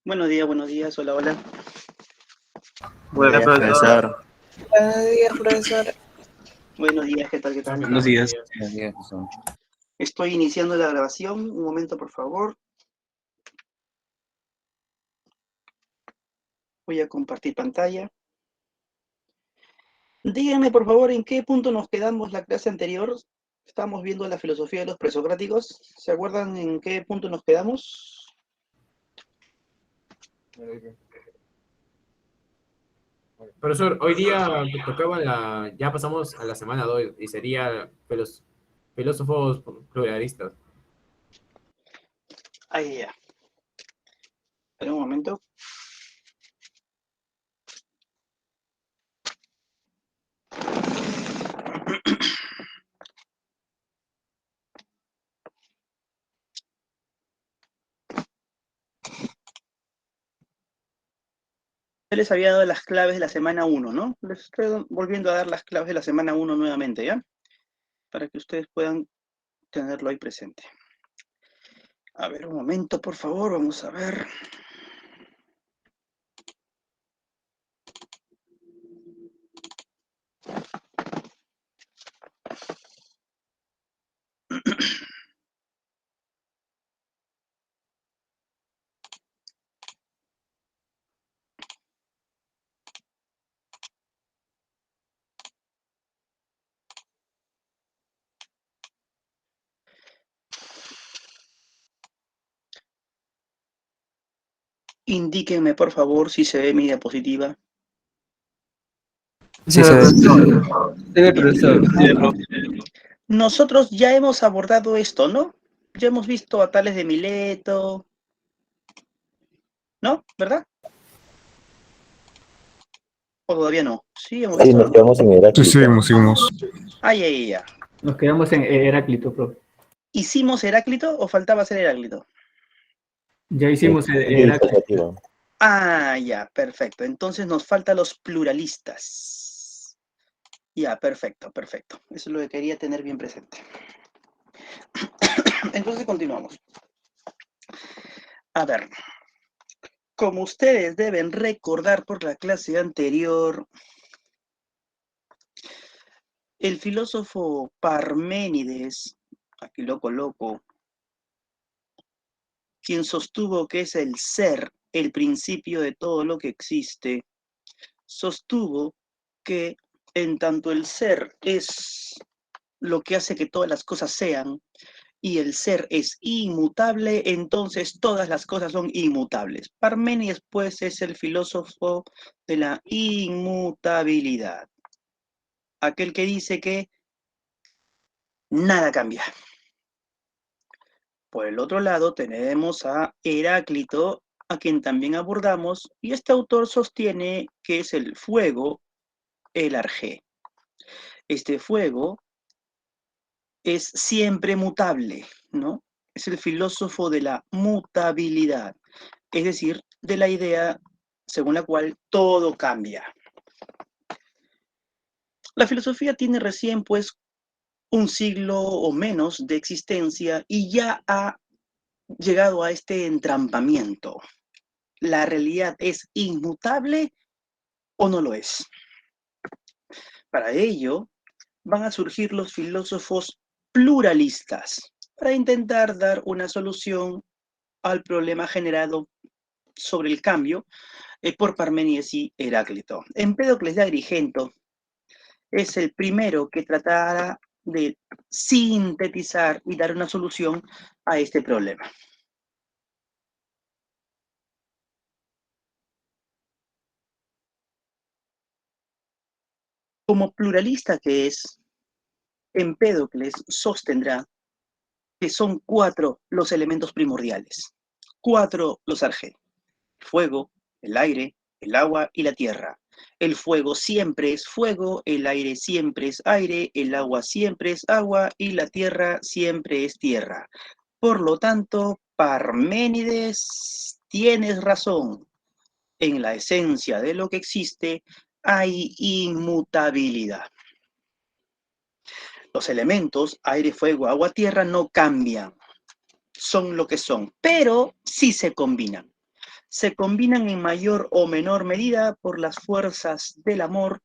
Buenos días, hola, hola. Buenos Buenos días, días, profesor. profesor. Buenos días, profesor. Buenos días, ¿qué tal, qué tal? Buenos días. Buenos días, profesor. Estoy iniciando la grabación, un momento, por favor. Voy a compartir pantalla. Díganme, por favor, en qué punto nos quedamos la clase anterior. Estamos viendo la filosofía de los presocráticos. ¿Se acuerdan en qué punto nos quedamos? Profesor, hoy día tocaba ya pasamos a la semana 2 y sería filósofos pluralistas. Ahí ya. Espera un momento. Yo les había dado las claves de la semana 1, ¿no? Les estoy volviendo a dar las claves de la semana 1 nuevamente, ¿ya? Para que ustedes puedan tenerlo ahí presente. A ver, un momento, por favor, vamos a ver. Indíquenme, por favor, si se ve mi diapositiva. Sí, se ve. profesor. Nosotros ya hemos abordado esto, ¿no? Ya hemos visto a Tales de Mileto, ¿no? ¿Verdad? ¿O todavía no? Sí, hemos Sí, visto, nos ¿no? quedamos en Sí, Heráclito. seguimos. Ay, ay, ay, ya. Nos quedamos en Heráclito, profe. ¿Hicimos Heráclito o faltaba hacer Heráclito? Ya hicimos Sí, Heráclito. Ah, ya, perfecto. Entonces nos faltan los pluralistas. Ya, perfecto, perfecto. Eso es lo que quería tener bien presente. Entonces continuamos. A ver, como ustedes deben recordar por la clase anterior, el filósofo Parménides, aquí lo coloco, quien sostuvo que es el ser, el principio de todo lo que existe, sostuvo que en tanto el ser es lo que hace que todas las cosas sean, y el ser es inmutable, entonces todas las cosas son inmutables. Parménides, pues, es el filósofo de la inmutabilidad. Aquel que dice que nada cambia. Por el otro lado tenemos a Heráclito, a quien también abordamos, y este autor sostiene que es el fuego, el arjé. Este fuego es siempre mutable, ¿no? Es el filósofo de la mutabilidad, es decir, de la idea según la cual todo cambia. La filosofía tiene recién, pues, un siglo o menos de existencia y ya ha llegado a este entrampamiento. ¿La realidad es inmutable o no lo es? Para ello, van a surgir los filósofos pluralistas para intentar dar una solución al problema generado sobre el cambio por Parménides y Heráclito. Empédocles de Agrigento es el primero que tratará de sintetizar y dar una solución a este problema. Como pluralista que es, Empédocles sostendrá que son 4 los elementos primordiales, 4 los arjé: el fuego, el aire, el agua y la tierra. El fuego siempre es fuego, el aire siempre es aire, el agua siempre es agua y la tierra siempre es tierra. Por lo tanto, Parménides, tienes razón. En la esencia de lo que existe hay inmutabilidad. Los elementos, aire, fuego, agua, tierra, no cambian. Son lo que son, pero sí se combinan. se combinan en mayor o menor medida por las fuerzas del amor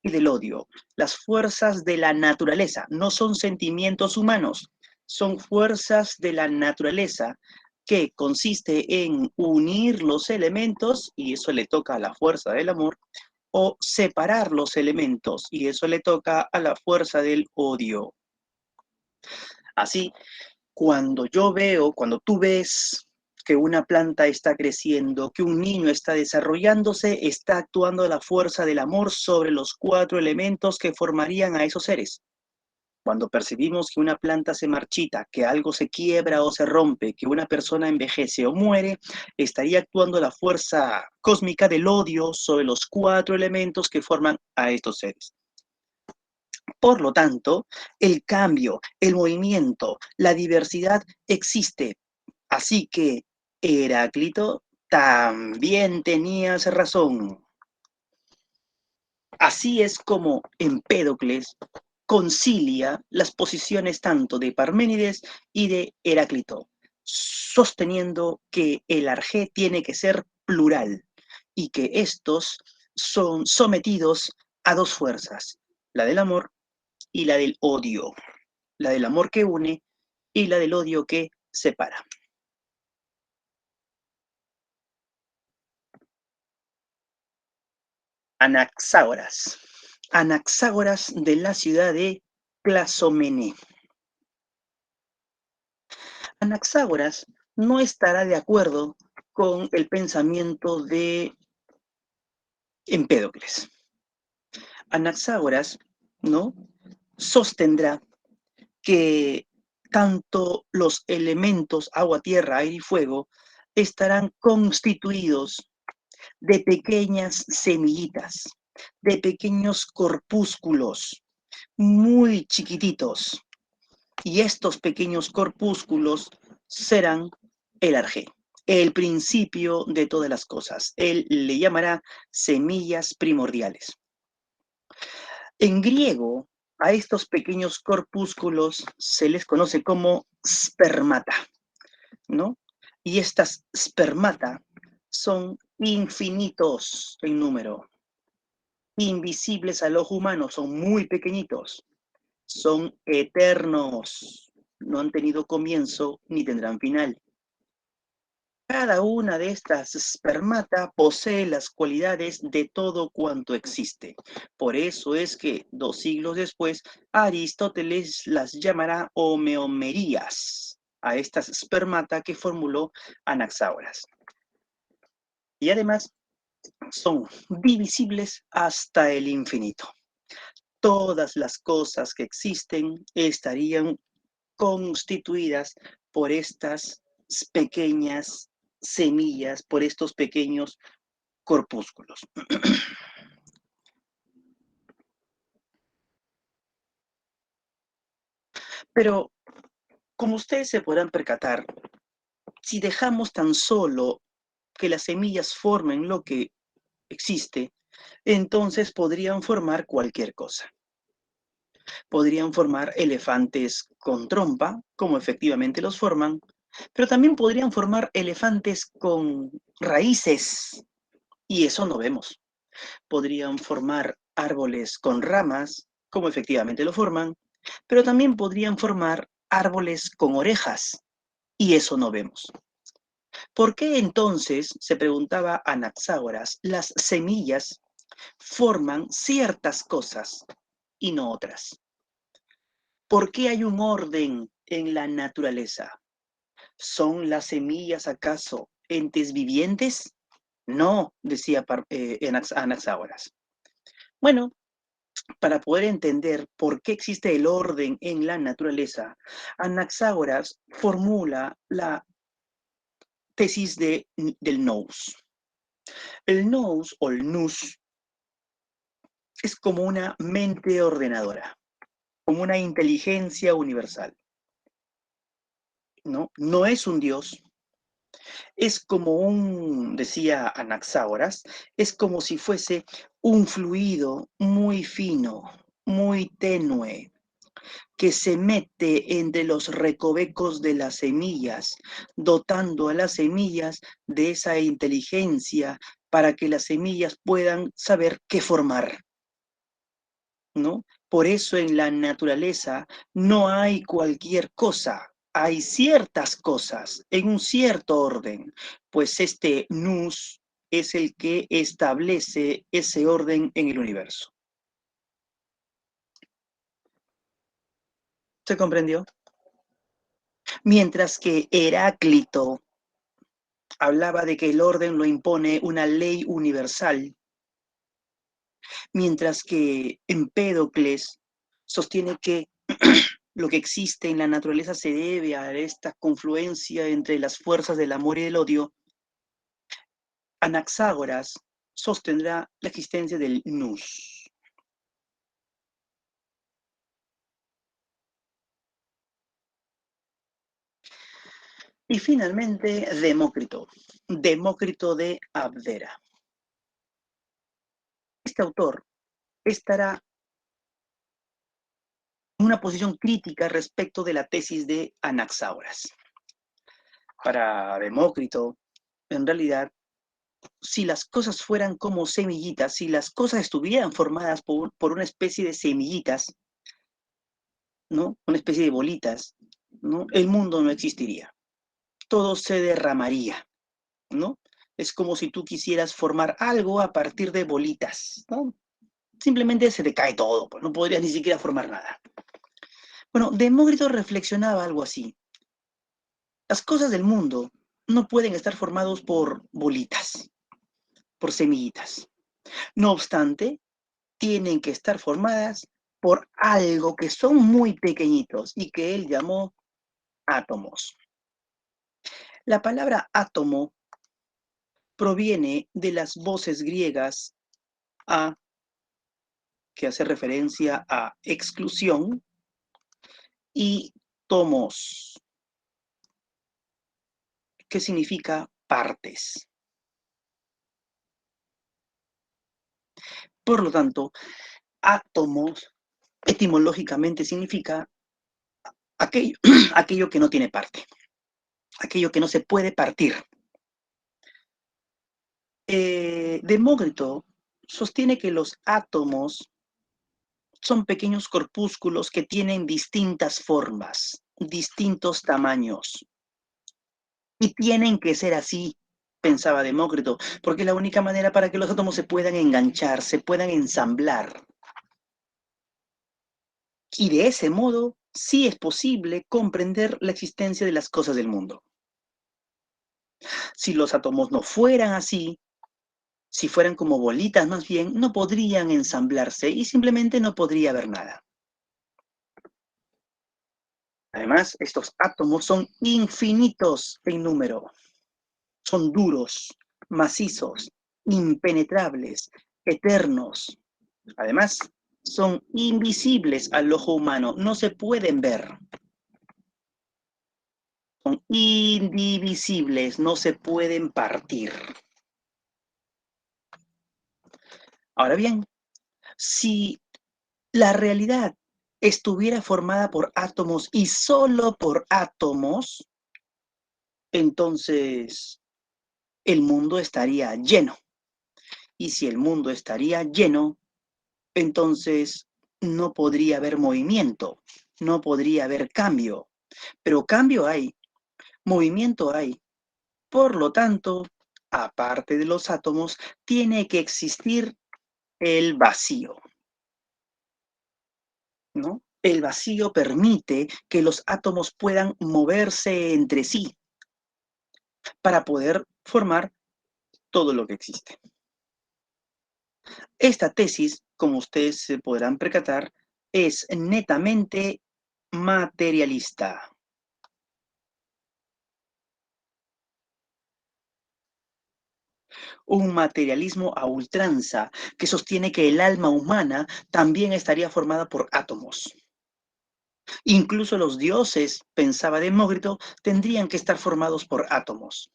y del odio. Las fuerzas de la naturaleza no son sentimientos humanos, son fuerzas de la naturaleza que consiste en unir los elementos, y eso le toca a la fuerza del amor, o separar los elementos, y eso le toca a la fuerza del odio. Así, cuando tú ves que una planta está creciendo, que un niño está desarrollándose, está actuando la fuerza del amor sobre los 4 elementos que formarían a esos seres. Cuando percibimos que una planta se marchita, que algo se quiebra o se rompe, que una persona envejece o muere, estaría actuando la fuerza cósmica del odio sobre los 4 elementos que forman a estos seres. Por lo tanto, el cambio, el movimiento, la diversidad existe. Así que Heráclito también tenías razón. Así es como Empédocles concilia las posiciones tanto de Parménides y de Heráclito, sosteniendo que el arjé tiene que ser plural y que estos son sometidos a 2 fuerzas, la del amor y la del odio, la del amor que une y la del odio que separa. Anaxágoras. Anaxágoras de la ciudad de Clazomene. Anaxágoras no estará de acuerdo con el pensamiento de Empédocles. Anaxágoras, ¿no?, sostendrá que tanto los elementos agua, tierra, aire y fuego estarán constituidos de pequeñas semillitas, de pequeños corpúsculos muy chiquititos. Y estos pequeños corpúsculos serán el arjé, el principio de todas las cosas. Él le llamará semillas primordiales. En griego, a estos pequeños corpúsculos se les conoce como spermata, ¿no? Y estas spermata son infinitos en número, invisibles al ojo humano, son muy pequeñitos, son eternos, no han tenido comienzo ni tendrán final. Cada una de estas spermata posee las cualidades de todo cuanto existe. Por eso es que 2 siglos después, Aristóteles las llamará homeomerías, a estas spermata que formuló Anaxágoras. Y además, son divisibles hasta el infinito. Todas las cosas que existen estarían constituidas por estas pequeñas semillas, por estos pequeños corpúsculos. Pero, como ustedes se podrán percatar, si dejamos tan solo que las semillas formen lo que existe, entonces podrían formar cualquier cosa. Podrían formar elefantes con trompa, como efectivamente los forman, pero también podrían formar elefantes con raíces, y eso no vemos. Podrían formar árboles con ramas, como efectivamente lo forman, pero también podrían formar árboles con orejas, y eso no vemos. ¿Por qué entonces, se preguntaba Anaxágoras, las semillas forman ciertas cosas y no otras? ¿Por qué hay un orden en la naturaleza? ¿Son las semillas acaso entes vivientes? No, decía Anaxágoras. Bueno, para poder entender por qué existe el orden en la naturaleza, Anaxágoras formula la tesis del nous. El nous o el nous es como una mente ordenadora, como una inteligencia universal. No es un dios, es como decía Anaxágoras, es como si fuese un fluido muy fino, muy tenue, que se mete entre los recovecos de las semillas, dotando a las semillas de esa inteligencia para que las semillas puedan saber qué formar, ¿no? Por eso en la naturaleza no hay cualquier cosa, hay ciertas cosas en un cierto orden, pues este nous es el que establece ese orden en el universo. ¿Se comprendió? Mientras que Heráclito hablaba de que el orden lo impone una ley universal, mientras que Empédocles sostiene que lo que existe en la naturaleza se debe a esta confluencia entre las fuerzas del amor y del odio, Anaxágoras sostendrá la existencia del nous. Y finalmente, Demócrito de Abdera. Este autor estará en una posición crítica respecto de la tesis de Anaxágoras. Para Demócrito, en realidad, si las cosas fueran como semillitas, si las cosas estuvieran formadas por una especie de semillitas, ¿no? Una especie de bolitas, ¿no? El mundo no existiría. Todo se derramaría, ¿no? Es como si tú quisieras formar algo a partir de bolitas, ¿no? Simplemente se te cae todo, pues no podrías ni siquiera formar nada. Bueno, Demócrito reflexionaba algo así. Las cosas del mundo no pueden estar formados por bolitas, por semillitas. No obstante, tienen que estar formadas por algo que son muy pequeñitos y que él llamó átomos. La palabra átomo proviene de las voces griegas a, que hace referencia a exclusión, y tomos, que significa partes. Por lo tanto, átomos etimológicamente significa aquello, aquello que no tiene parte, aquello que no se puede partir. Demócrito sostiene que los átomos son pequeños corpúsculos que tienen distintas formas, distintos tamaños. Y tienen que ser así, pensaba Demócrito, porque es la única manera para que los átomos se puedan enganchar, se puedan ensamblar. Y de ese modo, sí es posible comprender la existencia de las cosas del mundo. Si los átomos no fueran así, si fueran como bolitas más bien, no podrían ensamblarse y simplemente no podría haber nada. Además, estos átomos son infinitos en número. Son duros, macizos, impenetrables, eternos. Además, son invisibles al ojo humano, no se pueden ver. Son indivisibles, no se pueden partir. Ahora bien, si la realidad estuviera formada por átomos y solo por átomos, entonces el mundo estaría lleno. Y si el mundo estaría lleno, entonces no podría haber movimiento, no podría haber cambio. Pero cambio hay, movimiento hay. Por lo tanto, aparte de los átomos, tiene que existir el vacío, ¿no? El vacío permite que los átomos puedan moverse entre sí para poder formar todo lo que existe. Esta tesis, como ustedes se podrán percatar, es netamente materialista. Un materialismo a ultranza que sostiene que el alma humana también estaría formada por átomos. Incluso los dioses, pensaba Demócrito, tendrían que estar formados por átomos.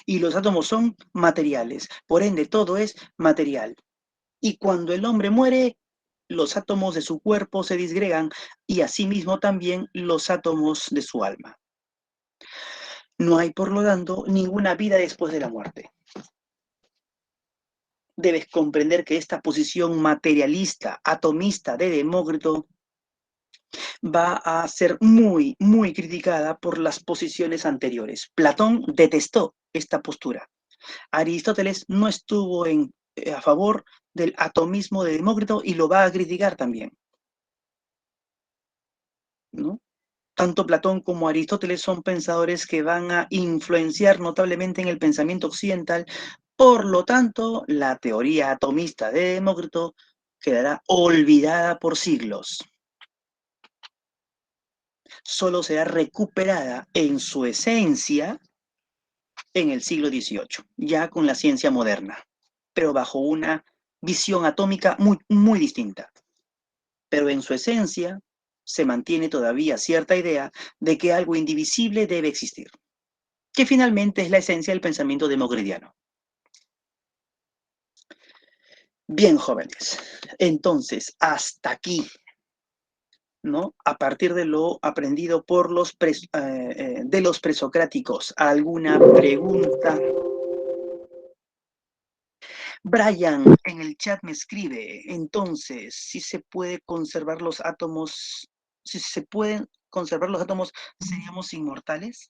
Y los átomos son materiales, por ende todo es material. Y cuando el hombre muere, los átomos de su cuerpo se disgregan y asimismo también los átomos de su alma. No hay, por lo tanto, ninguna vida después de la muerte. Debes comprender que esta posición materialista, atomista de Demócrito va a ser muy, muy criticada por las posiciones anteriores. Platón detestó esta postura. Aristóteles no estuvo a favor del atomismo de Demócrito y lo va a criticar también, ¿no? Tanto Platón como Aristóteles son pensadores que van a influenciar notablemente en el pensamiento occidental. Por lo tanto, la teoría atomista de Demócrito quedará olvidada por siglos. Solo será recuperada en su esencia en el siglo XVIII, ya con la ciencia moderna, pero bajo una visión atómica muy, muy distinta. Pero en su esencia se mantiene todavía cierta idea de que algo indivisible debe existir, que finalmente es la esencia del pensamiento democristiano. Bien, jóvenes, entonces, hasta aquí, ¿no? A partir de lo aprendido por los presocráticos, ¿alguna pregunta? Brian en el chat me escribe, entonces, si se puede conservar los átomos, si se pueden conservar los átomos, ¿seríamos inmortales?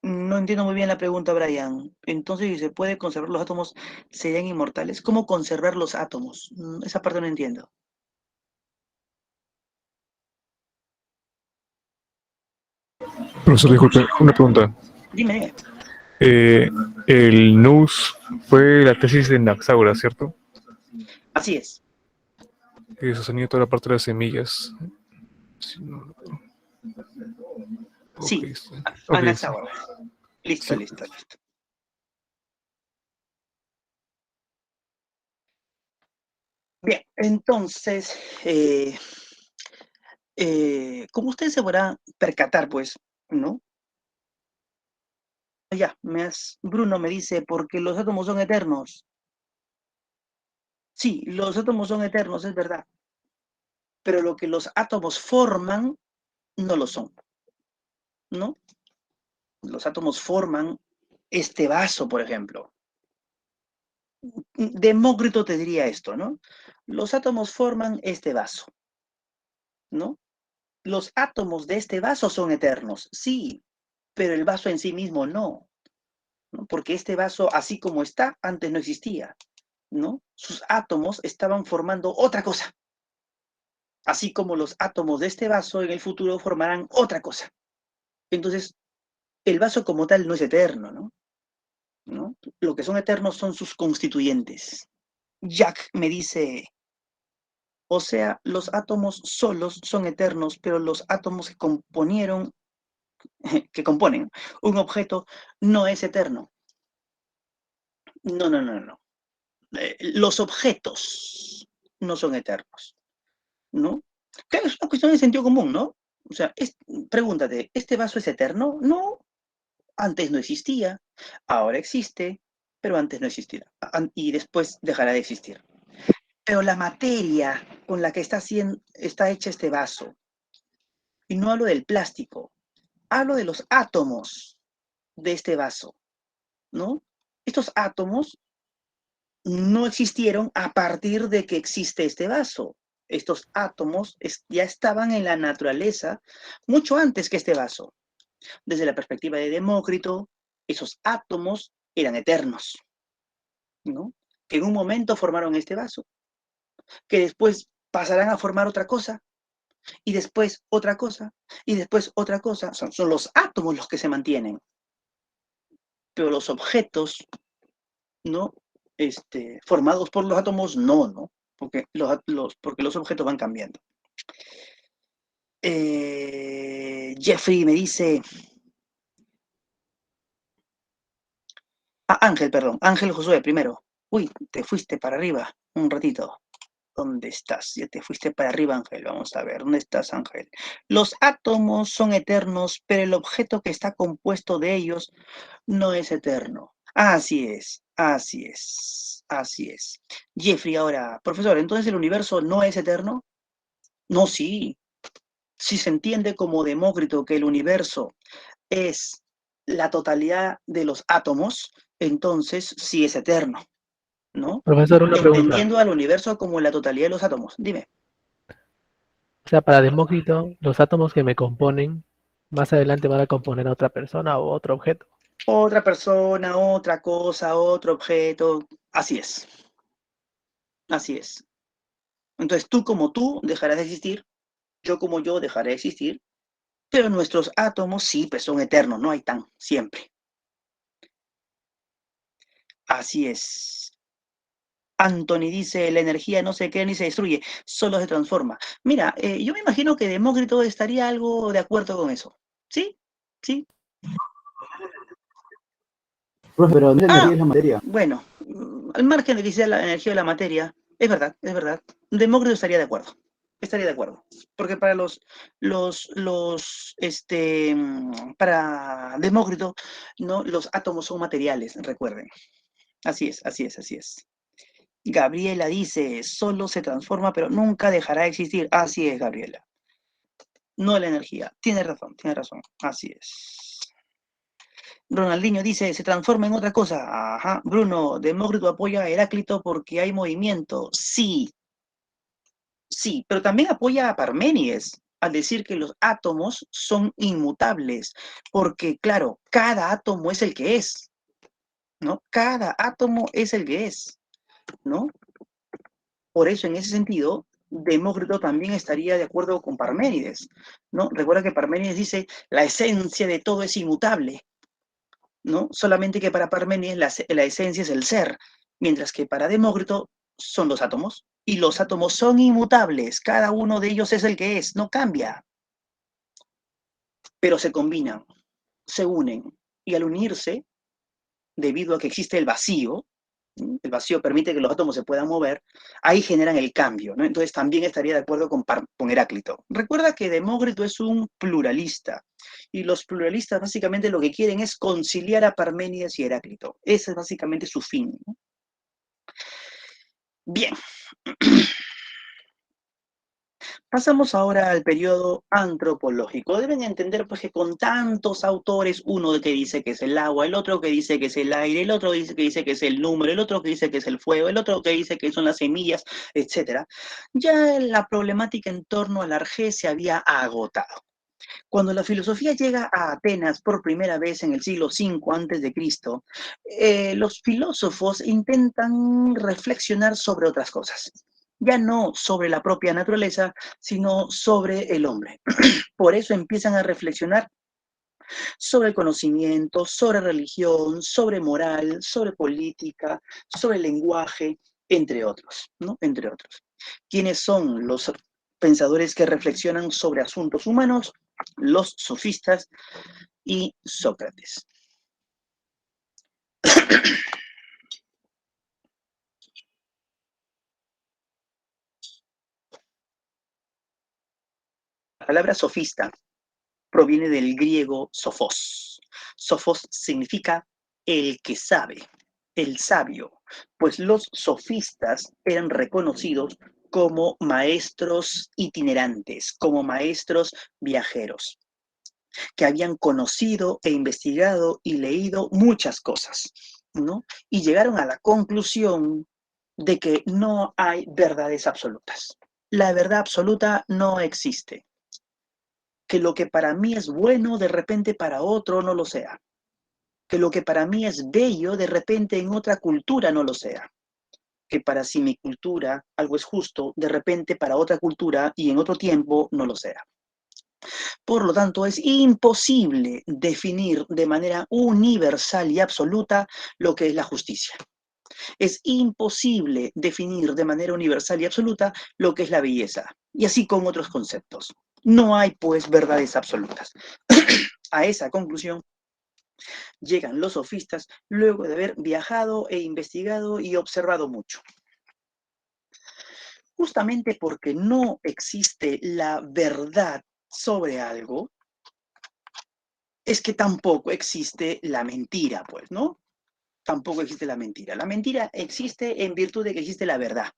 No entiendo muy bien la pregunta, Brian. Entonces, si se puede conservar los átomos, ¿serían inmortales? ¿Cómo conservar los átomos? Esa parte no entiendo. Profesor, disculpe, una pregunta. Dime. El nous fue la tesis de Anaxágoras, ¿cierto? Así es. Que sostenía toda la parte de las semillas. Sí, okay, Anaxágoras. Listo, sí. listo. Bien, entonces, como ustedes se podrán percatar, pues, ¿no? Ya, Bruno me dice, porque los átomos son eternos. Sí, los átomos son eternos, es verdad. Pero lo que los átomos forman, no lo son, ¿no? Los átomos forman este vaso, por ejemplo. Demócrito te diría esto, ¿no? Los átomos forman este vaso, ¿no? Los átomos de este vaso son eternos, sí, pero el vaso en sí mismo no, ¿no? Porque este vaso, así como está, antes no existía, ¿no? Sus átomos estaban formando otra cosa, así como los átomos de este vaso en el futuro formarán otra cosa. Entonces, el vaso como tal no es eterno, ¿no? Lo que son eternos son sus constituyentes. Jack me dice, o sea, los átomos solos son eternos, pero los átomos que componen un objeto no es eterno. No. Los objetos no son eternos, ¿no? Claro, es una cuestión de sentido común, ¿no? O sea, pregúntate, ¿este vaso es eterno? No, antes no existía, ahora existe, pero antes no existirá, y después dejará de existir. Pero la materia con la que está hecha este vaso, y no hablo del plástico, hablo de los átomos de este vaso, ¿no? Estos átomos no existieron a partir de que existe este vaso. Estos átomos ya estaban en la naturaleza mucho antes que este vaso. Desde la perspectiva de Demócrito, esos átomos eran eternos, ¿no? Que en un momento formaron este vaso, que después pasarán a formar otra cosa, y después otra cosa, y después otra cosa. Son los átomos los que se mantienen. Pero los objetos, ¿no? Formados por los átomos, no. Porque los objetos van cambiando. Jeffrey me dice... Ángel, perdón. Ángel Josué, primero. Uy, te fuiste para arriba un ratito. ¿Dónde estás? Ya te fuiste para arriba, Ángel. Vamos a ver, ¿dónde estás, Ángel? Los átomos son eternos, pero el objeto que está compuesto de ellos no es eterno. Así es, así es, así es. Jeffrey, ahora, profesor, ¿entonces el universo no es eterno? No, sí. Si se entiende como Demócrito que el universo es la totalidad de los átomos, entonces sí es eterno, ¿no? Profesor, una pregunta. Entendiendo al universo como la totalidad de los átomos. Dime. O sea, para Demócrito, los átomos que me componen, más adelante van a componer a otra persona o otro objeto. Otra persona, otra cosa, otro objeto. Así es. Así es. Entonces tú como tú dejarás de existir, yo como yo dejaré de existir, pero nuestros átomos sí, pues son eternos, no hay tan, siempre. Así es. Anthony dice, la energía no se crea ni se destruye, solo se transforma. Mira, yo me imagino que Demócrito estaría algo de acuerdo con eso. ¿Sí? ¿Sí? Profe, pero ¿dónde la energía es la materia? Bueno, al margen de que sea la energía de la materia, es verdad, es verdad. Demócrito estaría de acuerdo. Estaría de acuerdo. Porque para para Demócrito, ¿no? Los átomos son materiales, recuerden. Así es, así es, así es. Gabriela dice, solo se transforma, pero nunca dejará de existir. Así es, Gabriela. No la energía. Tiene razón, así es. Ronaldinho dice, se transforma en otra cosa. Ajá. Bruno, Demócrito apoya a Heráclito porque hay movimiento. Sí, sí, pero también apoya a Parménides al decir que los átomos son inmutables, porque claro, cada átomo es el que es, ¿no? Cada átomo es el que es, ¿no? Por eso, en ese sentido, Demócrito también estaría de acuerdo con Parménides, ¿no? Recuerda que Parménides dice, la esencia de todo es inmutable, ¿no? Solamente que para Parménides la esencia es el ser, mientras que para Demócrito son los átomos, y los átomos son inmutables, cada uno de ellos es el que es, no cambia, pero se combinan, se unen, y al unirse, debido a que existe el vacío permite que los átomos se puedan mover, ahí generan el cambio, ¿no? Entonces también estaría de acuerdo con Heráclito. Recuerda que Demócrito es un pluralista, y los pluralistas básicamente lo que quieren es conciliar a Parménides y Heráclito. Ese es básicamente su fin, ¿no? Bien. Pasamos ahora al periodo antropológico. Deben entender pues, que con tantos autores, uno que dice que es el agua, el otro que dice que es el aire, el otro que dice que es el número, el otro que dice que es el fuego, el otro que dice que son las semillas, etc., ya la problemática en torno al Arjé se había agotado. Cuando la filosofía llega a Atenas por primera vez en el siglo V a.C., los filósofos intentan reflexionar sobre otras cosas. Ya no sobre la propia naturaleza, sino sobre el hombre. Por eso empiezan a reflexionar sobre el conocimiento, sobre religión, sobre moral, sobre política, sobre lenguaje, entre otros, ¿no? Entre otros. ¿Quiénes son los pensadores que reflexionan sobre asuntos humanos? Los sofistas y Sócrates. La palabra sofista proviene del griego sophos. Sophos significa el que sabe, el sabio, pues los sofistas eran reconocidos como maestros itinerantes, como maestros viajeros, que habían conocido e investigado y leído muchas cosas, ¿no? Y llegaron a la conclusión de que no hay verdades absolutas. La verdad absoluta no existe. Que lo que para mí es bueno, de repente para otro no lo sea. Que lo que para mí es bello, de repente en otra cultura no lo sea. Que para si mi cultura algo es justo, de repente para otra cultura y en otro tiempo no lo sea. Por lo tanto, es imposible definir de manera universal y absoluta lo que es la justicia. Es imposible definir de manera universal y absoluta lo que es la belleza, y así con otros conceptos. No hay, pues, verdades absolutas. A esa conclusión llegan los sofistas luego de haber viajado e investigado y observado mucho. Justamente porque no existe la verdad sobre algo, es que tampoco existe la mentira, pues, ¿no? tampoco existe la mentira. La mentira existe en virtud de que existe la verdad.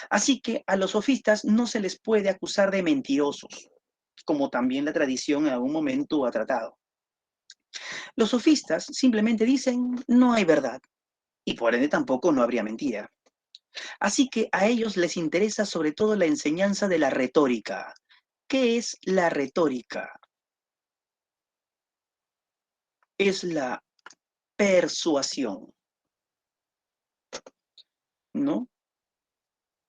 Así que a los sofistas no se les puede acusar de mentirosos, como también la tradición en algún momento ha tratado. Los sofistas simplemente dicen no hay verdad, y por ende tampoco no habría mentira. Así que a ellos les interesa sobre todo la enseñanza de la retórica. ¿Qué es la retórica? Es la persuasión, ¿no?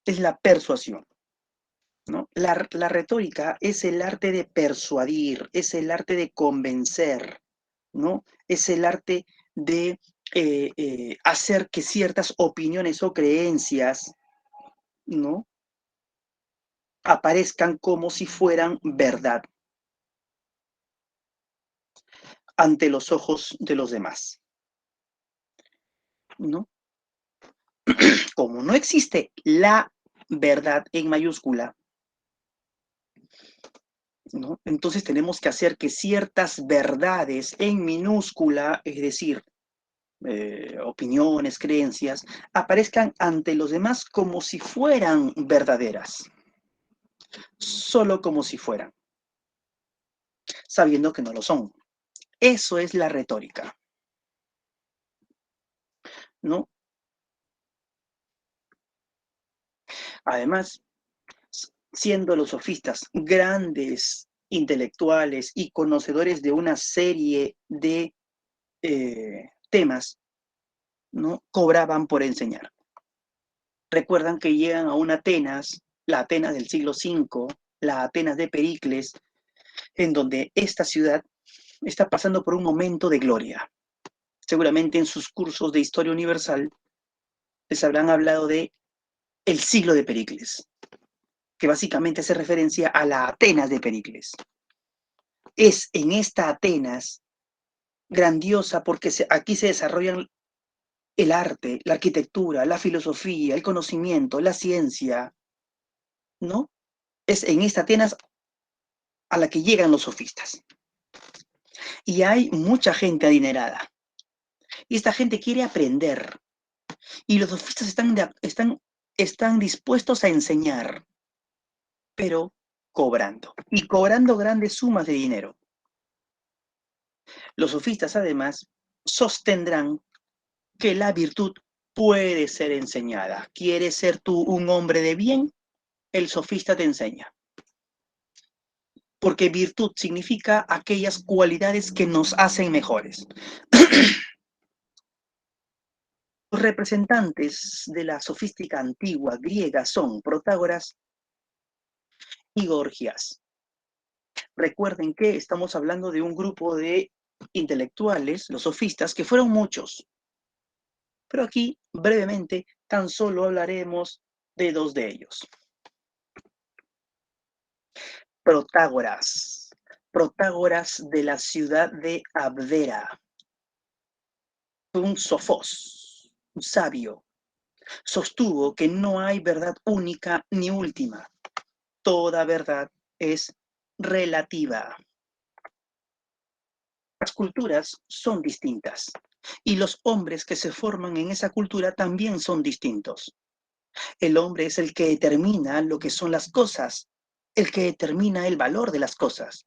Es la persuasión, ¿no? La retórica es el arte de persuadir, es el arte de convencer, ¿no? Es el arte de hacer que ciertas opiniones o creencias, ¿no?, aparezcan como si fueran verdad ante los ojos de los demás, ¿no? Como no existe la verdad en mayúscula, ¿no?, entonces tenemos que hacer que ciertas verdades en minúscula, es decir, opiniones, creencias, aparezcan ante los demás como si fueran verdaderas, solo como si fueran, sabiendo que no lo son. Eso es la retórica, ¿no? Además, siendo los sofistas grandes intelectuales y conocedores de una serie de temas, ¿no?, cobraban por enseñar. Recuerdan que llegan a una Atenas, la Atenas del siglo V, la Atenas de Pericles, en donde esta ciudad está pasando por un momento de gloria. Seguramente en sus cursos de historia universal les habrán hablado de el siglo de Pericles, que básicamente hace referencia a la Atenas de Pericles. Es en esta Atenas grandiosa porque aquí se desarrollan el arte, la arquitectura, la filosofía, el conocimiento, la ciencia, ¿no? Es en esta Atenas a la que llegan los sofistas. Y hay mucha gente adinerada. Y esta gente quiere aprender. Y los sofistas están dispuestos a enseñar, pero cobrando. Y cobrando grandes sumas de dinero. Los sofistas, además, sostendrán que la virtud puede ser enseñada. ¿Quieres ser tú un hombre de bien? El sofista te enseña. Porque virtud significa aquellas cualidades que nos hacen mejores. Los representantes de la sofística antigua griega son Protágoras y Gorgias. Recuerden que estamos hablando de un grupo de intelectuales, los sofistas, que fueron muchos. Pero aquí, brevemente, tan solo hablaremos de dos de ellos. Protágoras. Protágoras de la ciudad de Abdera. Fue un sofós, un sabio. Sostuvo que no hay verdad única ni última. Toda verdad es relativa. Las culturas son distintas y los hombres que se forman en esa cultura también son distintos. El hombre es el que determina lo que son las cosas, el que determina el valor de las cosas.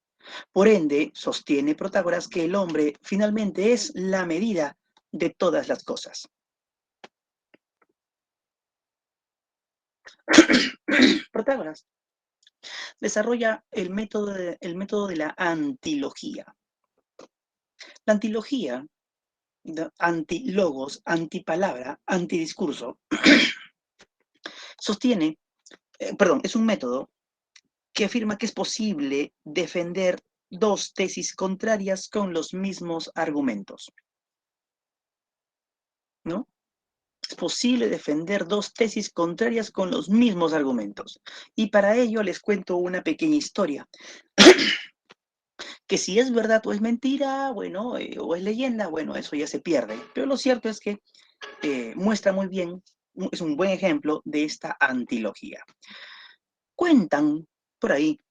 Por ende, sostiene Protágoras que el hombre finalmente es la medida de todas las cosas. Protágoras desarrolla el método de la antilogía. La antilogía, antilogos, antipalabra, antidiscurso, es un método que afirma que es posible defender dos tesis contrarias con los mismos argumentos, ¿no? Es posible defender dos tesis contrarias con los mismos argumentos. Y para ello les cuento una pequeña historia. Que si es verdad o es mentira, bueno, o es leyenda, bueno, eso ya se pierde. Pero lo cierto es que muestra muy bien, es un buen ejemplo de esta antilogía. Cuentan por ahí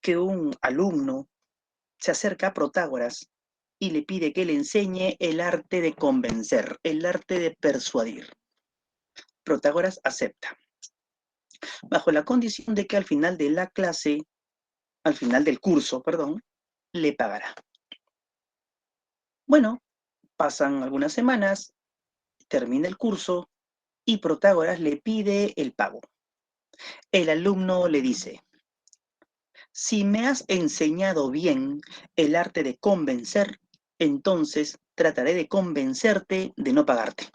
que un alumno se acerca a Protágoras y le pide que le enseñe el arte de convencer, el arte de persuadir. Protágoras acepta, bajo la condición de que al final de la clase, al final del curso, perdón, le pagará. Bueno, pasan algunas semanas, termina el curso y Protágoras le pide el pago. El alumno le dice: si me has enseñado bien el arte de convencer, entonces trataré de convencerte de no pagarte.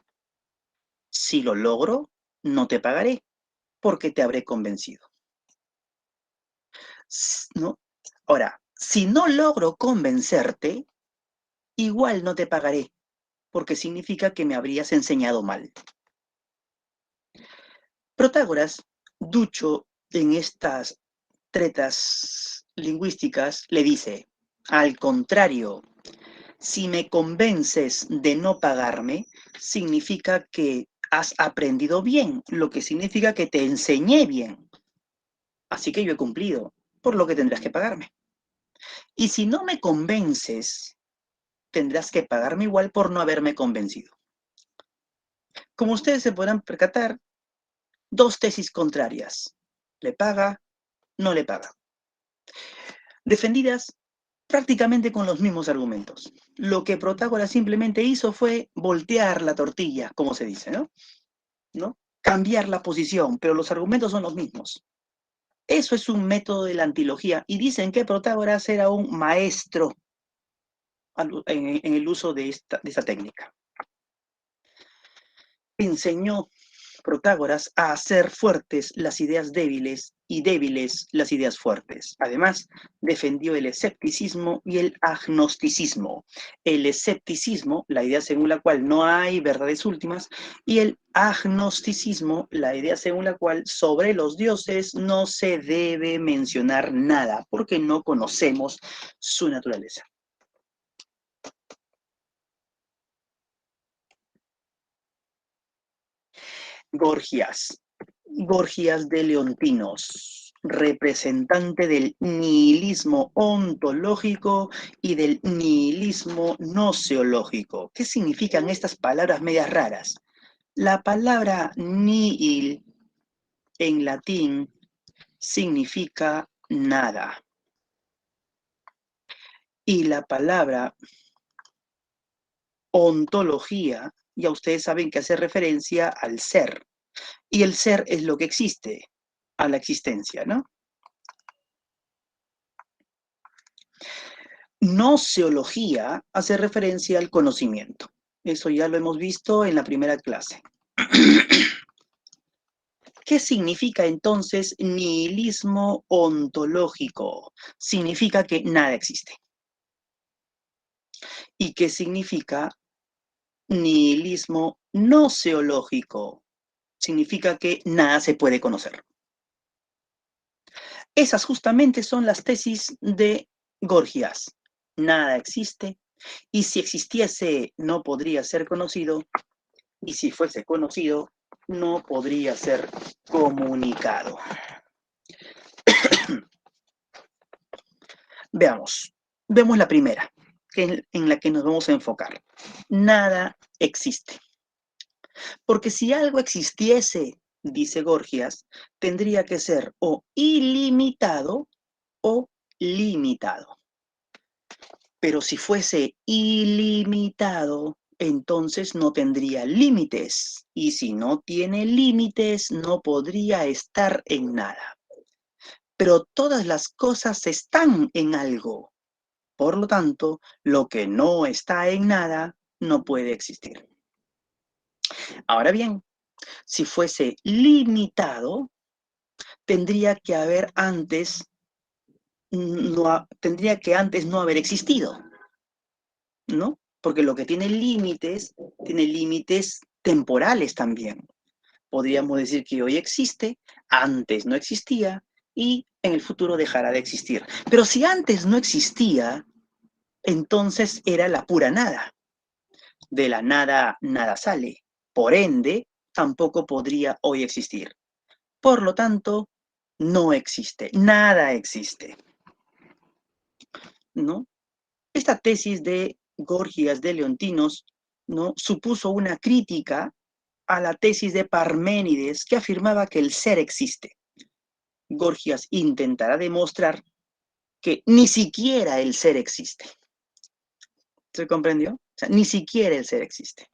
Si lo logro, no te pagaré, porque te habré convencido. ¿No? Ahora, si no logro convencerte, igual no te pagaré, porque significa que me habrías enseñado mal. Protágoras, ducho en estas tretas lingüísticas, le dice: al contrario, si me convences de no pagarme, significa que has aprendido bien, lo que significa que te enseñé bien. Así que yo he cumplido, por lo que tendrás que pagarme. Y si no me convences, tendrás que pagarme igual por no haberme convencido. Como ustedes se podrán percatar, dos tesis contrarias. ¿Le paga? No le paga. Defendidas prácticamente con los mismos argumentos. Lo que Protágoras simplemente hizo fue voltear la tortilla, como se dice, ¿no? Cambiar la posición, pero los argumentos son los mismos. Eso es un método de la antilogía, y dicen que Protágoras era un maestro en el uso de esta técnica. Enseñó Protágoras a hacer fuertes las ideas débiles y débiles las ideas fuertes. Además, defendió el escepticismo y el agnosticismo. El escepticismo, la idea según la cual no hay verdades últimas, y el agnosticismo, la idea según la cual sobre los dioses no se debe mencionar nada, porque no conocemos su naturaleza. Gorgias. Gorgias de Leontinos, representante del nihilismo ontológico y del nihilismo gnoseológico. ¿Qué significan estas palabras medias raras? La palabra nihil en latín significa nada. Y la palabra ontología, ya ustedes saben que hace referencia al ser. Y el ser es lo que existe, a la existencia, ¿no? Gnoseología hace referencia al conocimiento. Eso ya lo hemos visto en la primera clase. ¿Qué significa entonces nihilismo ontológico? Significa que nada existe. ¿Y qué significa nihilismo gnoseológico? Significa que nada se puede conocer. Esas justamente son las tesis de Gorgias. Nada existe, y si existiese no podría ser conocido, y si fuese conocido no podría ser comunicado. Vemos la primera, en la que nos vamos a enfocar. Nada existe. Porque si algo existiese, dice Gorgias, tendría que ser o ilimitado o limitado. Pero si fuese ilimitado, entonces no tendría límites. Y si no tiene límites, no podría estar en nada. Pero todas las cosas están en algo. Por lo tanto, lo que no está en nada no puede existir. Ahora bien, si fuese limitado, tendría que antes no haber existido, ¿no? Porque lo que tiene límites temporales también. Podríamos decir que hoy existe, antes no existía y en el futuro dejará de existir. Pero si antes no existía, entonces era la pura nada. De la nada, nada sale. Por ende, tampoco podría hoy existir. Por lo tanto, no existe, nada existe, ¿no? Esta tesis de Gorgias de Leontinos, ¿no?, supuso una crítica a la tesis de Parménides que afirmaba que el ser existe. Gorgias intentará demostrar que ni siquiera el ser existe. ¿Se comprendió? O sea, ni siquiera el ser existe.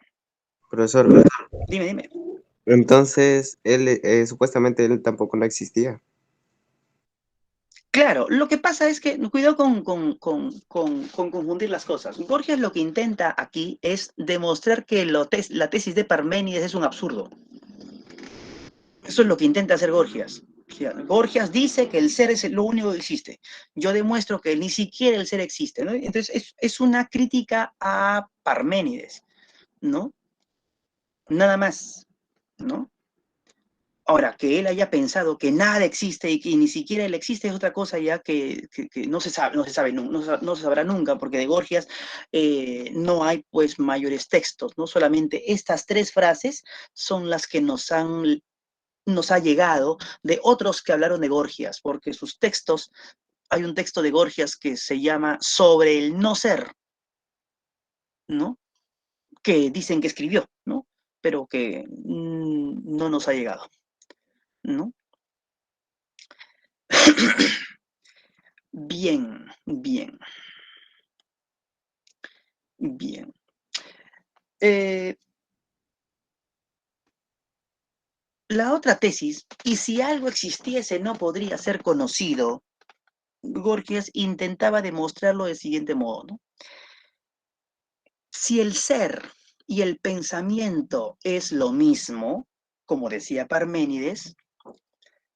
Profesor, Dime. entonces él supuestamente él tampoco no existía. Claro, lo que pasa es que, cuidado con confundir las cosas. Gorgias lo que intenta aquí es demostrar que la tesis de Parménides es un absurdo. Eso es lo que intenta hacer Gorgias. Gorgias dice que el ser es lo único que existe. Yo demuestro que ni siquiera el ser existe, ¿no? Entonces es una crítica a Parménides, ¿no? Nada más, ¿no? Ahora, que él haya pensado que nada existe y que ni siquiera él existe es otra cosa ya que no se sabe, no se sabrá nunca, porque de Gorgias no hay pues mayores textos, ¿no? Solamente estas 3 frases son las que nos ha llegado de otros que hablaron de Gorgias, porque sus textos, hay un texto de Gorgias que se llama Sobre el no ser, ¿no?, que dicen que escribió, ¿no?, pero que no nos ha llegado, ¿no? Bien. La otra tesis, y si algo existiese no podría ser conocido, Gorgias intentaba demostrarlo del siguiente modo, ¿no? Si el ser y el pensamiento es lo mismo, como decía Parménides,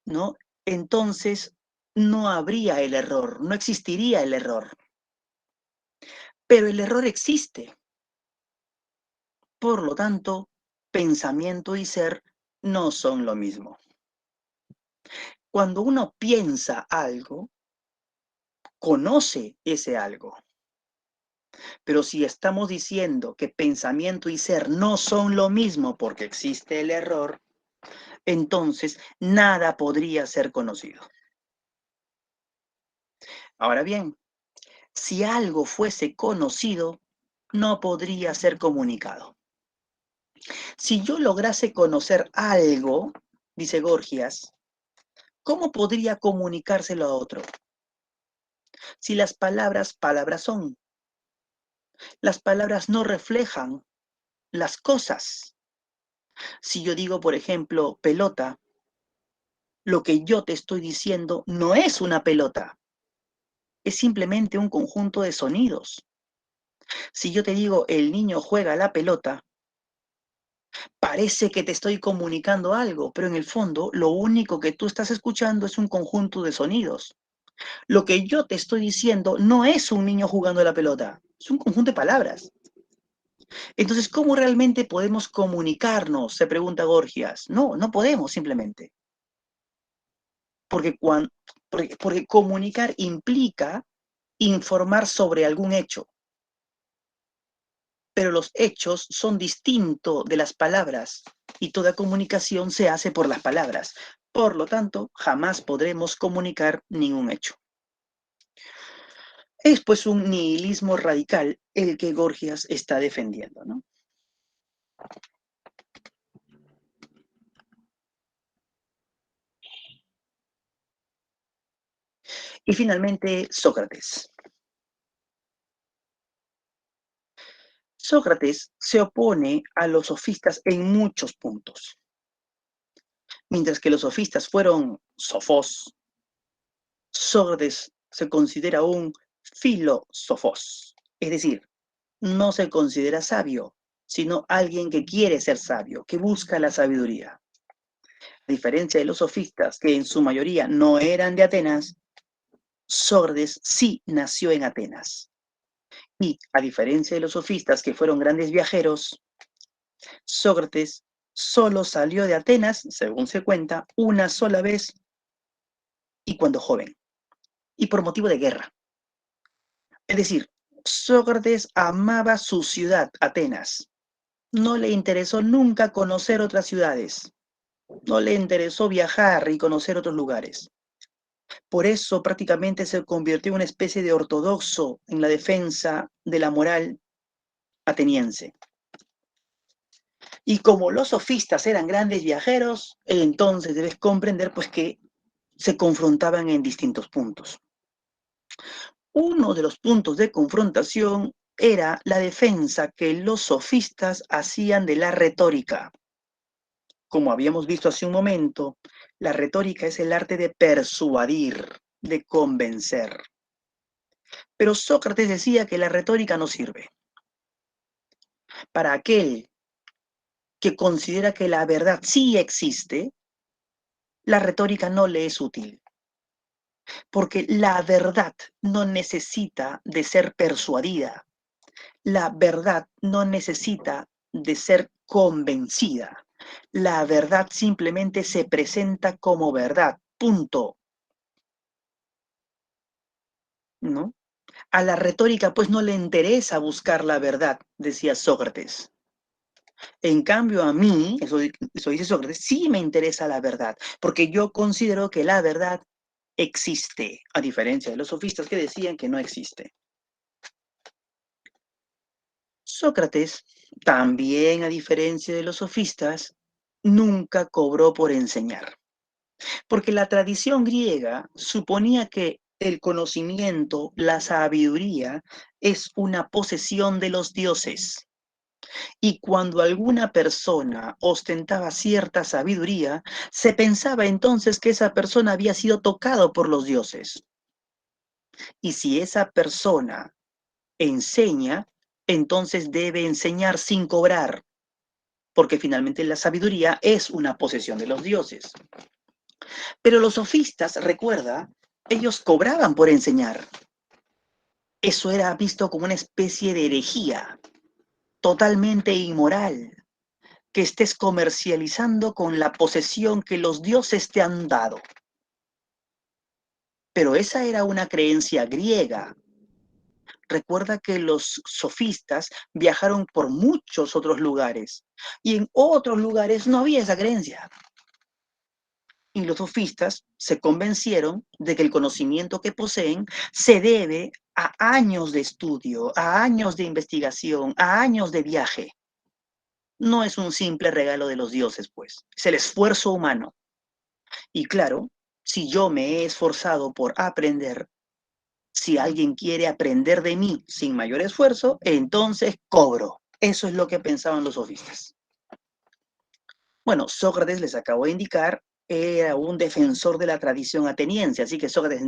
¿no?, entonces no habría el error, no existiría el error. Pero el error existe. Por lo tanto, pensamiento y ser no son lo mismo. Cuando uno piensa algo, conoce ese algo. Pero si estamos diciendo que pensamiento y ser no son lo mismo porque existe el error, entonces nada podría ser conocido. Ahora bien, si algo fuese conocido, no podría ser comunicado. Si yo lograse conocer algo, dice Gorgias, ¿cómo podría comunicárselo a otro? Si las palabras son. Las palabras no reflejan las cosas. Si yo digo, por ejemplo, pelota, lo que yo te estoy diciendo no es una pelota. Es simplemente un conjunto de sonidos. Si yo te digo, el niño juega a la pelota, parece que te estoy comunicando algo, pero en el fondo lo único que tú estás escuchando es un conjunto de sonidos. Lo que yo te estoy diciendo no es un niño jugando a la pelota, es un conjunto de palabras. Entonces, ¿cómo realmente podemos comunicarnos?, se pregunta Gorgias. No podemos simplemente. Porque comunicar implica informar sobre algún hecho. Pero los hechos son distintos de las palabras y toda comunicación se hace por las palabras. Por lo tanto, jamás podremos comunicar ningún hecho. Es pues un nihilismo radical el que Gorgias está defendiendo, ¿no? Y finalmente, Sócrates. Sócrates se opone a los sofistas en muchos puntos. Mientras que los sofistas fueron sofos, Sócrates se considera un filósofos, es decir, no se considera sabio, sino alguien que quiere ser sabio, que busca la sabiduría. A diferencia de los sofistas, que en su mayoría no eran de Atenas, Sócrates sí nació en Atenas. Y, a diferencia de los sofistas, que fueron grandes viajeros, Sócrates solo salió de Atenas, según se cuenta, una sola vez y cuando joven, y por motivo de guerra. Es decir, Sócrates amaba su ciudad, Atenas. No le interesó nunca conocer otras ciudades. No le interesó viajar y conocer otros lugares. Por eso prácticamente se convirtió en una especie de ortodoxo en la defensa de la moral ateniense. Y como los sofistas eran grandes viajeros, entonces debes comprender pues que se confrontaban en distintos puntos. Uno de los puntos de confrontación era la defensa que los sofistas hacían de la retórica. Como habíamos visto hace un momento, la retórica es el arte de persuadir, de convencer. Pero Sócrates decía que la retórica no sirve. Para aquel que considera que la verdad sí existe, la retórica no le es útil. Porque la verdad no necesita de ser persuadida. La verdad no necesita de ser convencida. La verdad simplemente se presenta como verdad. Punto. ¿No? A la retórica pues no le interesa buscar la verdad, decía Sócrates. En cambio a mí, eso dice Sócrates, sí me interesa la verdad, porque yo considero que la verdad existe, a diferencia de los sofistas que decían que no existe. Sócrates, también a diferencia de los sofistas, nunca cobró por enseñar, porque la tradición griega suponía que el conocimiento, la sabiduría, es una posesión de los dioses. Y cuando alguna persona ostentaba cierta sabiduría, se pensaba entonces que esa persona había sido tocado por los dioses. Y si esa persona enseña, entonces debe enseñar sin cobrar, porque finalmente la sabiduría es una posesión de los dioses. Pero los sofistas, recuerda, ellos cobraban por enseñar. Eso era visto como una especie de herejía, totalmente inmoral, que estés comercializando con la posesión que los dioses te han dado. Pero esa era una creencia griega. Recuerda que los sofistas viajaron por muchos otros lugares y en otros lugares no había esa creencia. Y los sofistas se convencieron de que el conocimiento que poseen se debe a años de estudio, a años de investigación, a años de viaje. No es un simple regalo de los dioses, pues. Es el esfuerzo humano. Y claro, si yo me he esforzado por aprender, si alguien quiere aprender de mí sin mayor esfuerzo, entonces cobro. Eso es lo que pensaban los sofistas. Bueno, Sócrates, les acabo de indicar, era un defensor de la tradición ateniense, así que Sócrates,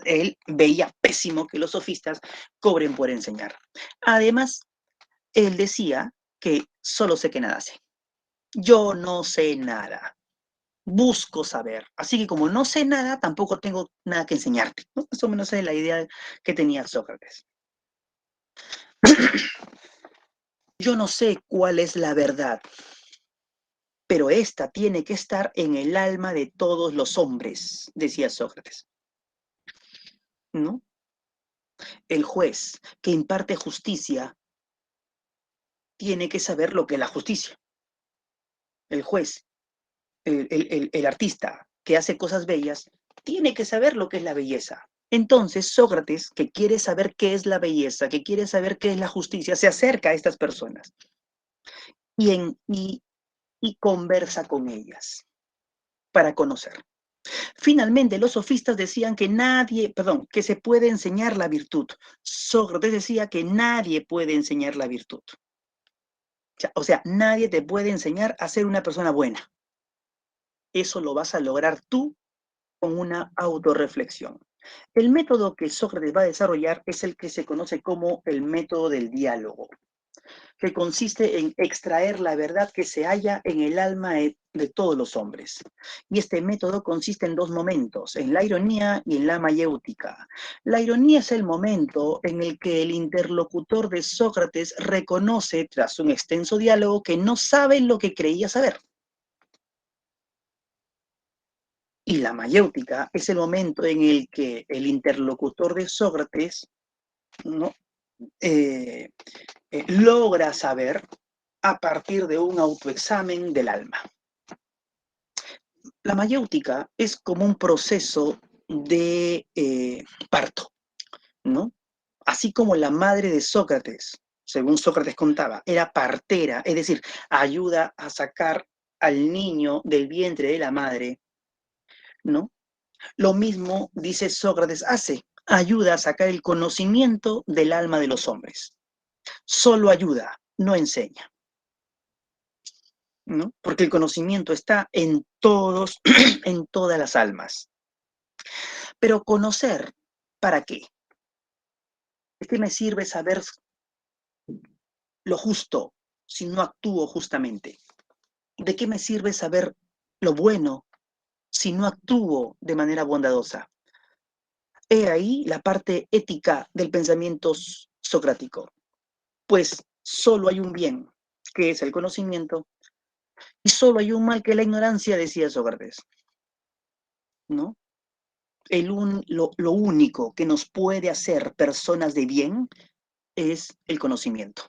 él veía pésimo que los sofistas cobren por enseñar. Además, él decía que solo sé que nada sé. Yo no sé nada. Busco saber. Así que como no sé nada, tampoco tengo nada que enseñarte, ¿no? Más o menos es la idea que tenía Sócrates. Yo no sé cuál es la verdad, pero esta tiene que estar en el alma de todos los hombres, decía Sócrates. ¿No? El juez que imparte justicia tiene que saber lo que es la justicia. El juez, el artista que hace cosas bellas, tiene que saber lo que es la belleza. Entonces, Sócrates, que quiere saber qué es la belleza, que quiere saber qué es la justicia, se acerca a estas personas y conversa con ellas para conocer. Finalmente, los sofistas decían que que se puede enseñar la virtud. Sócrates decía que nadie puede enseñar la virtud. O sea, nadie te puede enseñar a ser una persona buena. Eso lo vas a lograr tú con una autorreflexión. El método que Sócrates va a desarrollar es el que se conoce como el método del diálogo, que consiste en extraer la verdad que se halla en el alma de todos los hombres. Y este método consiste en dos momentos, en la ironía y en la mayéutica. La ironía es el momento en el que el interlocutor de Sócrates reconoce, tras un extenso diálogo, que no sabe lo que creía saber. Y la mayéutica es el momento en el que el interlocutor de Sócrates, ¿no? Logra saber a partir de un autoexamen del alma. La mayéutica es como un proceso de parto, ¿no? Así como la madre de Sócrates según Sócrates contaba, era partera, es decir, ayuda a sacar al niño del vientre de la madre, ¿no? Lo mismo, dice Sócrates, hace, ayuda a sacar el conocimiento del alma de los hombres. Solo ayuda, no enseña, ¿no? Porque el conocimiento está en todos, en todas las almas. Pero conocer, ¿para qué? ¿De qué me sirve saber lo justo si no actúo justamente? ¿De qué me sirve saber lo bueno si no actúo de manera bondadosa? He ahí la parte ética del pensamiento socrático. Pues solo hay un bien, que es el conocimiento, y solo hay un mal, que es la ignorancia, decía Sócrates, ¿no? Lo único que nos puede hacer personas de bien es el conocimiento,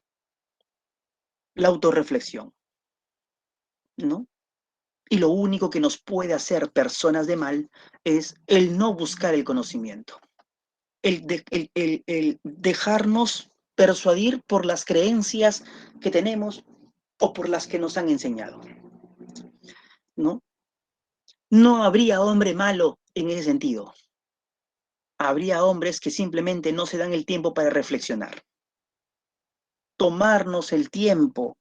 la autorreflexión, ¿no? Y lo único que nos puede hacer personas de mal es el no buscar el conocimiento, el dejarnos persuadir por las creencias que tenemos o por las que nos han enseñado, ¿no? No habría hombre malo en ese sentido. Habría hombres que simplemente no se dan el tiempo para reflexionar. Tomarnos el tiempo,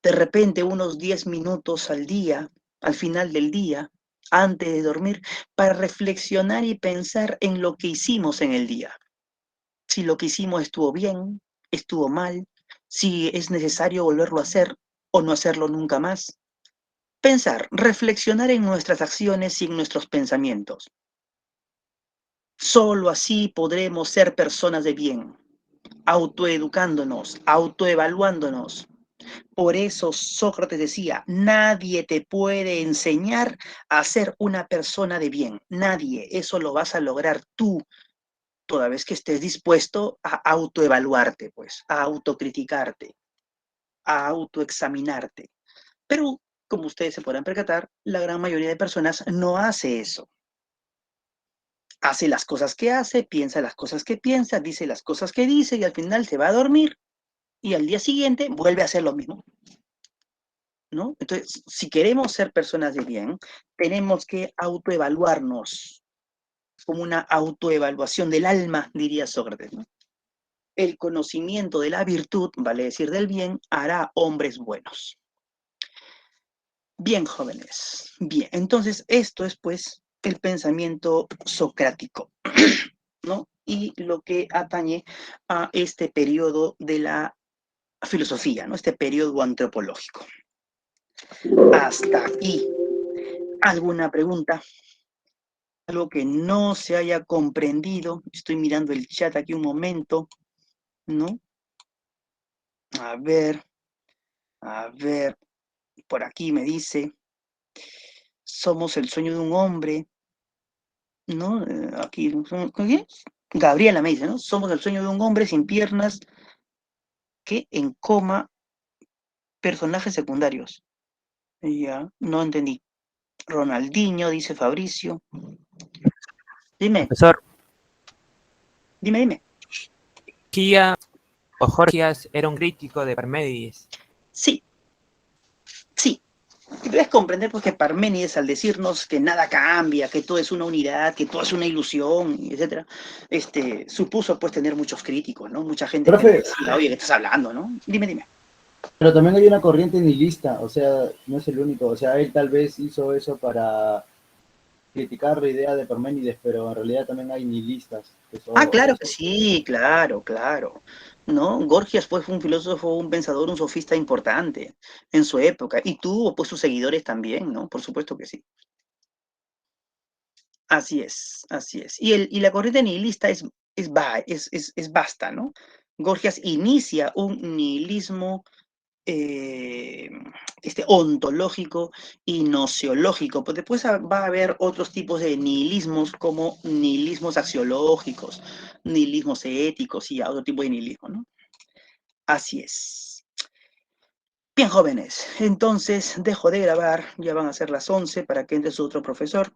de repente unos 10 minutos al día, al final del día, antes de dormir, para reflexionar y pensar en lo que hicimos en el día. Si lo que hicimos estuvo bien, estuvo mal, si es necesario volverlo a hacer o no hacerlo nunca más. Pensar, reflexionar en nuestras acciones y en nuestros pensamientos. Solo así podremos ser personas de bien, autoeducándonos, autoevaluándonos. Por eso Sócrates decía, nadie te puede enseñar a ser una persona de bien, nadie, eso lo vas a lograr tú, toda vez que estés dispuesto a autoevaluarte, pues, a autocriticarte, a autoexaminarte. Pero, como ustedes se podrán percatar, la gran mayoría de personas no hace eso. Hace las cosas que hace, piensa las cosas que piensa, dice las cosas que dice y al final se va a dormir y al día siguiente vuelve a hacer lo mismo, ¿no? Entonces, si queremos ser personas de bien, tenemos que autoevaluarnos, como una autoevaluación del alma, diría Sócrates, ¿no? El conocimiento de la virtud, vale decir del bien, hará hombres buenos. Bien, jóvenes, bien. Entonces, esto es, pues, el pensamiento socrático, ¿no? Y lo que atañe a este periodo de la filosofía, ¿no? Este periodo antropológico. Hasta aquí. ¿Alguna pregunta? Algo que no se haya comprendido. Estoy mirando el chat aquí un momento, ¿no? A ver, por aquí me dice, somos el sueño de un hombre, ¿no? Aquí, ¿qué? Gabriela me dice, ¿no? Somos el sueño de un hombre sin piernas que en coma, personajes secundarios. Ya, no entendí. Ronaldinho, dice Fabricio. Dime, Profesor, dime. Gia o Gorgias era un crítico de Parménides. Sí. Debes comprender pues, que Parménides, al decirnos que nada cambia, que todo es una unidad, que todo es una ilusión, etc., supuso pues tener muchos críticos, ¿no? Mucha gente que Profe. decía, oye, ¿qué estás hablando, no? Dime. Pero también hay una corriente nihilista, o sea, no es el único. O sea, él tal vez hizo eso para criticar la idea de Parménides, pero en realidad también hay nihilistas. Que son, Claro que sí, claro. ¿No? Gorgias pues, fue un filósofo, un pensador, un sofista importante en su época, y tuvo pues sus seguidores también, ¿no? Por supuesto que sí. Así es. Y la corriente nihilista es vasta, ¿no? Gorgias inicia un nihilismo ontológico y nociológico, pues después va a haber otros tipos de nihilismos como nihilismos axiológicos, nihilismos éticos y otro tipo de nihilismo, ¿no? Así es. Bien, jóvenes, entonces dejo de grabar, ya van a ser las 11 para que entre su otro profesor.